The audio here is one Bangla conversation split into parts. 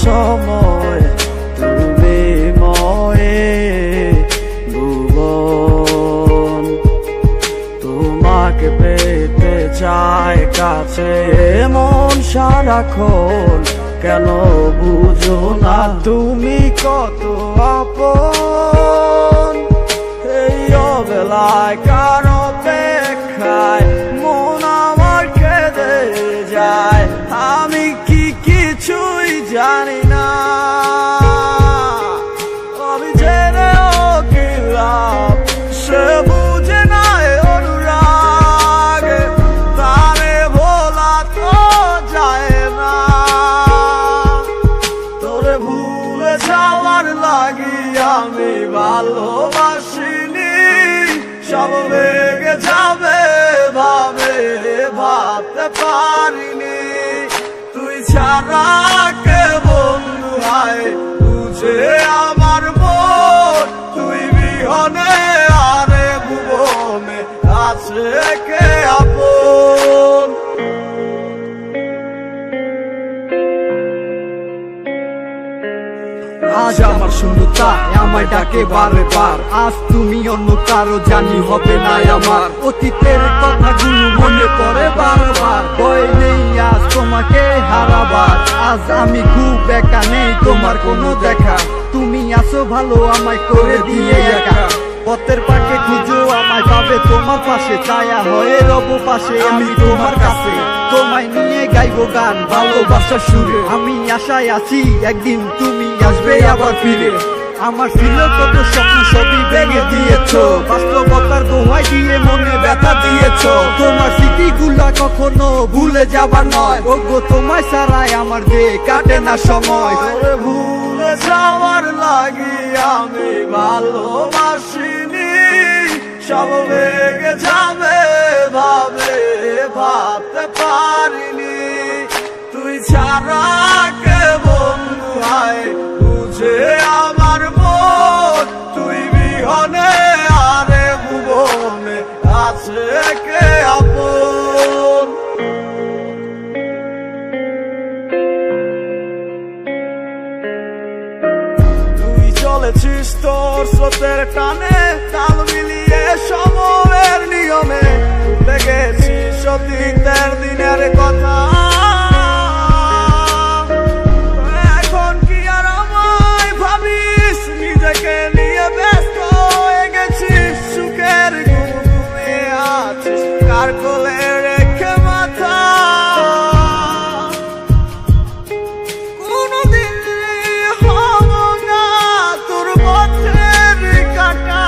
সময় তুমি ময়ে ভুবন। তোমাকে পেতে চায় কাছে মন সারাক্ষণ, কেন বুঝো না তুমি কত আপন। এই অবেলায় কার অপেক্ষায় মন আমার কেঁদে যায়, আমি কি কিছুই জানি না। আমি জেনেও কি লাভ, সে বুঝে না অনুরাগ, তারে ভোলা তো যায় না। তোরে ভুলে যাওয়ার লাগি আমি ভালোবাসিনি, সব ভেঙে যাবে ভাবে ভাবতে পারিনি। তুই ছাড়া কে বন্ধু হয় বুঝে আমার মন, তুই বিহনে আরে ভুবনে আছে কে আপন। আজ আমার শূন্যতা আমায় ডাকে বারে বার, আজ তুমি অন্য কারো জানি হবে না আমার। অতীতের কথাগুলো মনে পড়ে বারবার, ভয় নেই আজ তোমাকে হারাবার। আজ আমি খুব একা, নেই তোমার কোনো দেখা, তুমি আসো ভালো আমায় করে দিয়ে একা। পথের পাকে খুঁজো আমায় পাবে তোমার পাশে, ছায়া হয়ে রব পাশে আমি তোমার কাছে। তোমায় নিয়ে গাইবো গান ভালোবাসার সুরে, আমি আশায় আছি একদিন তুমি আসবে আবার ফিরে। আমার ছিল কত স্বপ্ন সবই ভেঙে দিয়েছো, বাস্তবতার দোহাই দিয়ে মনে ব্যথা দিয়েছো। তোমার স্মৃতিগুলা কখনো ভুলে যাবার নয়, ওগো তোমায় ছাড়াই আমার যে কাটে না সময়। তোরে ভুলে যাওয়ার লাগি আমি ভালোবাসিনি, সব ভেঙে যাবে ভাবে ভাবতে পারিনি। তুই ছাড়া কে বন্ধু হয় বুঝে আমার মন, তুই বিহনে আরে ভুবনে আছে কে আপন। তুই চলেছিস তোর স্রোতের টানে, তাল মিলিয়ে সময়ের নিয়মে, ভুলে গেছিস অতীতের দিনের কথা। এখন কি আর আমায় ভাবিস, নিজেকে নিয়ে ব্যস্ত হয়ে গেছিস, সুখের ঘুমিয়ে আছিস কার কোলে রেখে মাথা। কোনদিন হব না তোর পথের কাটা,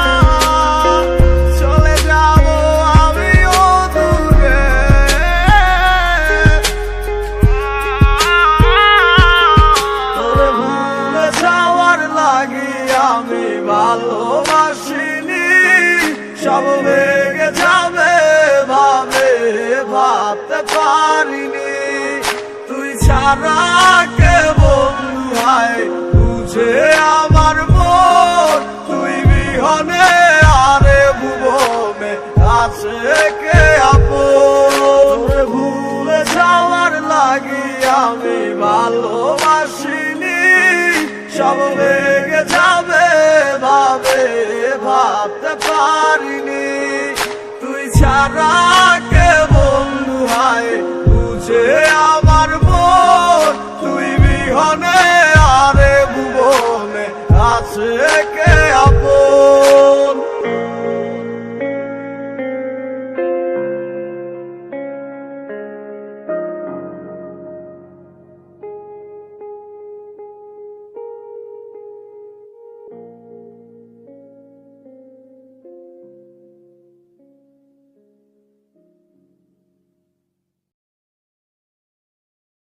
চলে যাব আমিও দূরে। তোরে ভুলে যাওয়ার লাগি আমি ভালোবাসিনি, সব ভেঙে যাবে ভাবে ভাবতে পারিনি। তুই ছাড়া কে বন্ধু হয় বুঝে আমার মন, তুই বিহনে আরে ভুবনে আছে কে আপন। তোরে ভুলে যাওয়ার লাগি আমি ভালোবাসিনি, সব ভেঙে যাবে ভাবে ভাবতে পারিনি। তুই ছাড়া কে বন্ধু হয় বুঝে